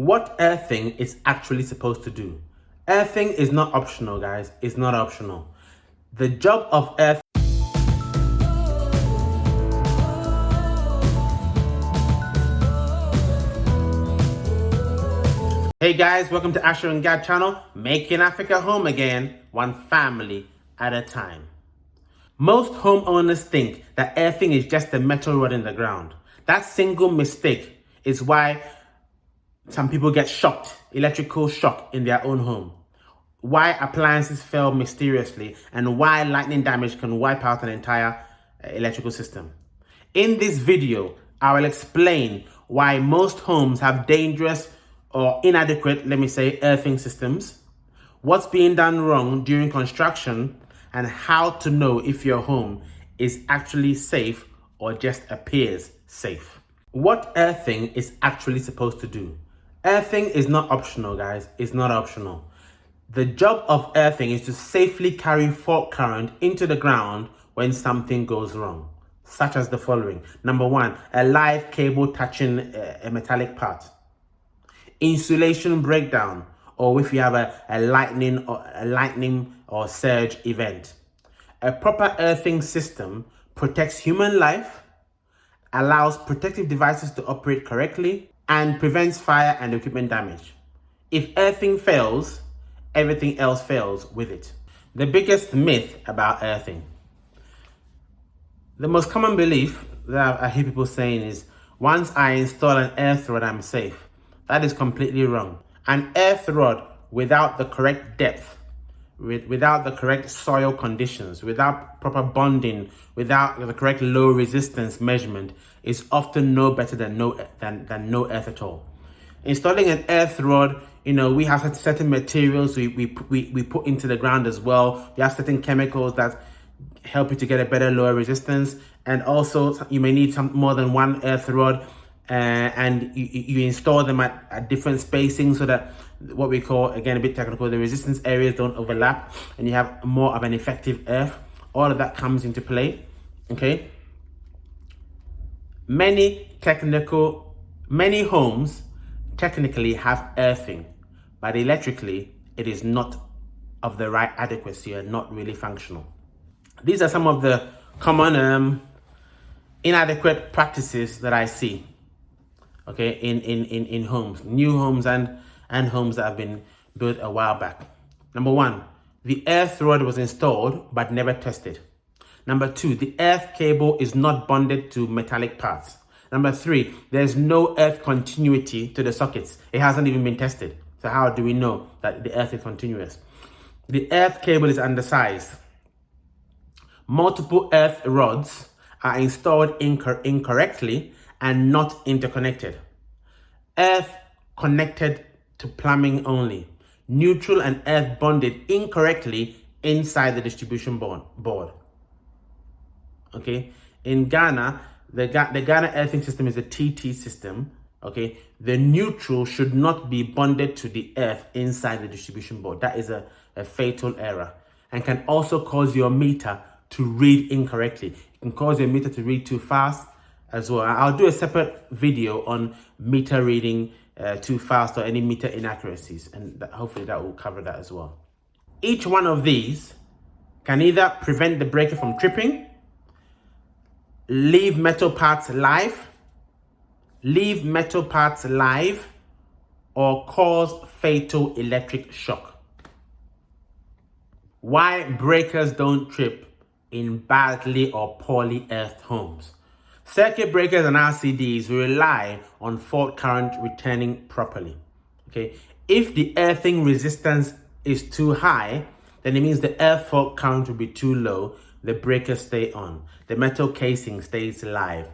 What earthing is actually supposed to do. Earthing is not optional, guys. It's not optional. The job of earth. Hey guys, welcome to Asher and Gad channel, making Africa home again, one family at a time. Most homeowners think that earthing is just a metal rod in the ground. That single mistake is why some people get shocked, electrical shock in their own home. Why appliances fail mysteriously and why lightning damage can wipe out an entire electrical system. In this video, I will explain why most homes have dangerous or inadequate, let me say, earthing systems, what's being done wrong during construction, and how to know if your home is actually safe or just appears safe. What earthing is actually supposed to do. Earthing is not optional, guys. It's not optional. The job of earthing is to safely carry fault current into the ground when something goes wrong, such as the following. Number one, a live cable touching a metallic part. Insulation breakdown, or if you have a lightning or surge event. A proper earthing system protects human life, allows protective devices to operate correctly, and prevents fire and equipment damage. If earthing fails, everything else fails with it. The biggest myth about earthing. The most common belief that I hear people saying is, once I install an earth rod, I'm safe. That is completely wrong. An earth rod without the correct depth, without the correct soil conditions, without proper bonding, without the correct low resistance measurement is often no better than no earth at all. Installing an earth rod, we have certain materials we put into the ground as well. We have certain chemicals that help you to get a better lower resistance, and also you may need some more than one earth rod, and you install them at different spacing so that what we call, again a bit technical, the resistance areas don't overlap and you have more of an effective earth. All of that comes into play. Okay, many homes technically have earthing, but electrically it is not of the right adequacy and not really functional. These are some of the common inadequate practices that I see, okay, in homes, new homes and homes that have been built a while back. Number one, the earth rod was installed but never tested. Number two, the earth cable is not bonded to metallic parts. Number three, there's no earth continuity to the sockets. It hasn't even been tested. So how do we know that the earth is continuous? The earth cable is undersized. Multiple earth rods are installed incorrectly and not interconnected. Earth connected to plumbing only. Neutral and earth bonded incorrectly inside the distribution board. Okay, in Ghana, the Ghana earthing system is a TT system. Okay, the neutral should not be bonded to the earth inside the distribution board. That is a fatal error and can also cause your meter to read incorrectly. It can cause your meter to read too fast as well. I'll do a separate video on meter reading too fast or any meter inaccuracies, and hopefully that will cover that as well. Each one of these can either prevent the breaker from tripping, leave metal parts live, or cause fatal electric shock. Why breakers don't trip in badly or poorly earthed homes. Circuit breakers and RCDs rely on fault current returning properly. Okay, if the earthing resistance is too high, then it means the earth fault current will be too low. The breakers stay on. The metal casing stays live.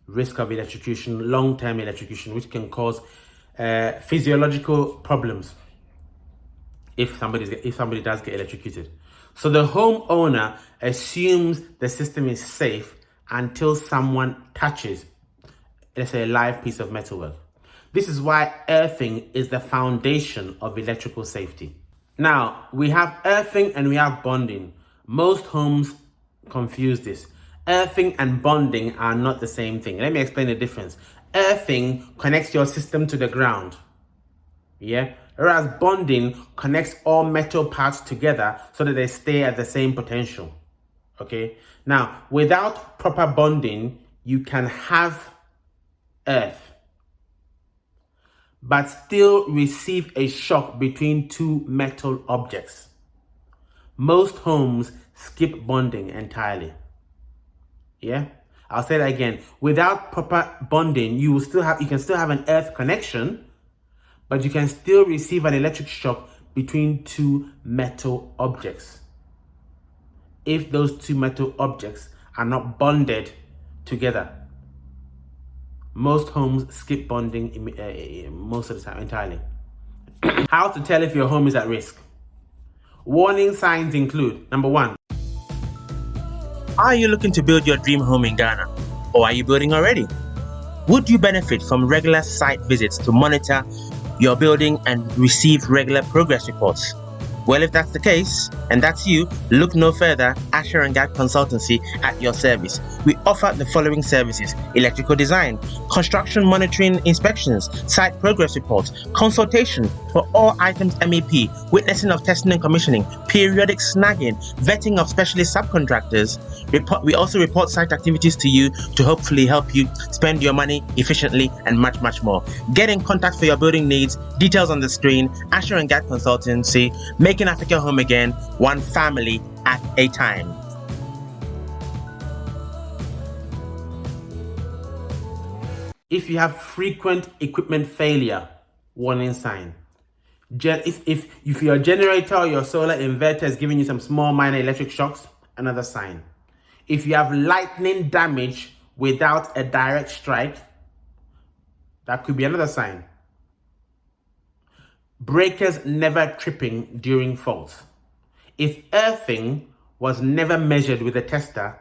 Risk of electrocution, long-term electrocution, which can cause physiological problems if somebody does get electrocuted. So the homeowner assumes the system is safe until someone touches, let's say, a live piece of metalwork. This is why earthing is the foundation of electrical safety. Now, we have earthing and we have bonding. Most homes confuse this. Earthing and bonding are not the same thing. Let me explain the difference. Earthing connects your system to the ground. Yeah. Whereas bonding connects all metal parts together so that they stay at the same potential. Okay. Now, without proper bonding, you can have earth, but still receive a shock between two metal objects. Most homes skip bonding entirely. Yeah. I'll say that again. Without proper bonding, you can still have an earth connection, but you can still receive an electric shock between two metal objects if those two metal objects are not bonded together. Most homes skip bonding most of the time entirely. How to tell if your home is at risk. Warning signs include: number one, are you looking to build your dream home in Ghana, or are you building already? Would you benefit from regular site visits to monitor your building and receive regular progress reports? Well, if that's the case, and that's you, look no further. Asher and Gad Consultancy at your service. We offer the following services: electrical design, construction monitoring inspections, site progress reports, consultation for all items MEP, witnessing of testing and commissioning, periodic snagging, vetting of specialist subcontractors. We also report site activities to you to hopefully help you spend your money efficiently and much, much more. Get in contact for your building needs. Details on the screen. Asher and Gad Consultancy, making Africa home again, one family at a time. If you have frequent equipment failure, warning sign. If your generator or your solar inverter is giving you some small minor electric shocks, another sign. If you have lightning damage without a direct strike, that could be another sign. Breakers never tripping during faults. If earthing was never measured with a tester,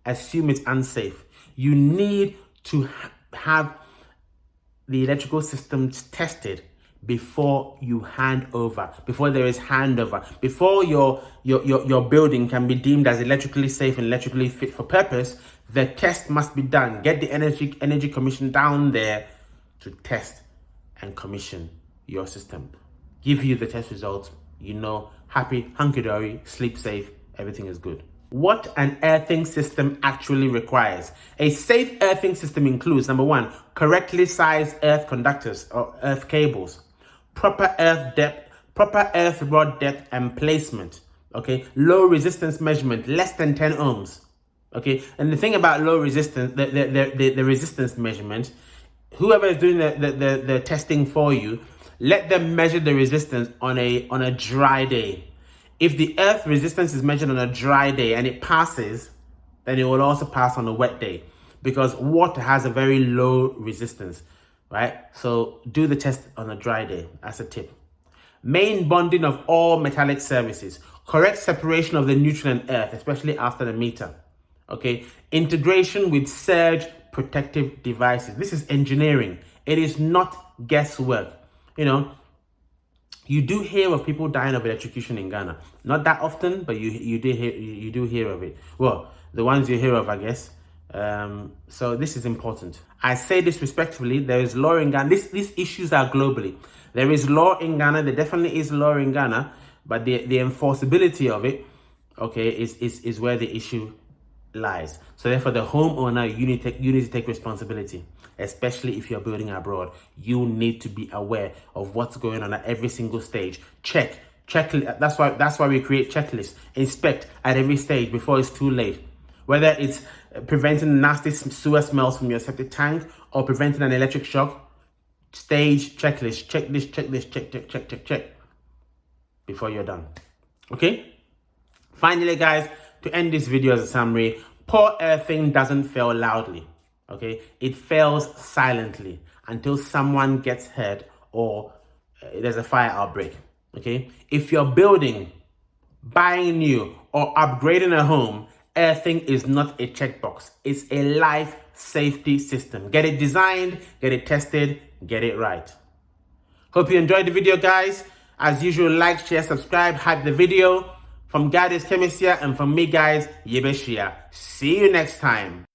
assume it's unsafe. You need to have the electrical systems tested before you hand over, before there is handover, before your building can be deemed as electrically safe and electrically fit for purpose. The test must be done. Get the energy commission down there to test and commission your system. Give you the test results. Happy, hunky-dory, sleep safe, everything is good. What an earthing system actually requires. A safe earthing system includes: number one, correctly sized earth conductors or earth cables, proper earth depth, proper earth rod depth and placement. Okay, low resistance measurement, less than 10 ohms. Okay, and the thing about low resistance, the resistance measurement, whoever is doing the testing for you, let them measure the resistance on a dry day. If the earth resistance is measured on a dry day and it passes, then it will also pass on a wet day, because water has a very low resistance, right? So do the test on a dry day. That's a tip. Main bonding of all metallic services. Correct separation of the neutral and earth, especially after the meter. Okay. Integration with surge protective devices. This is engineering. It is not guesswork. You do hear of people dying of electrocution in Ghana. Not that often, but you do hear of it. Well, the ones you hear of, I guess. So this is important. I say this respectfully. There is law in Ghana. These issues are globally. There is law in Ghana. There definitely is law in Ghana, but the enforceability of it, okay, is where the issue lies. So therefore, the homeowner, you need to take responsibility, especially if you're building abroad. You need to be aware of what's going on at every single stage. Check. That's why we create checklists. Inspect at every stage before it's too late. Whether it's preventing nasty sewer smells from your septic tank or preventing an electric shock, stage checklist. Check this, check before you're done. Okay? Finally, guys, to end this video as a summary, poor earthing doesn't fail loudly. Okay? It fails silently until someone gets hurt or there's a fire outbreak. Okay? If you're building, buying new, or upgrading a home, earthing is not a checkbox. It's a life safety system. Get it designed, get it tested, get it right. Hope you enjoyed the video, guys. As usual, like, share, subscribe, hype the video. From Gadis Chemisia and from me, guys, Yebeshia. See you next time.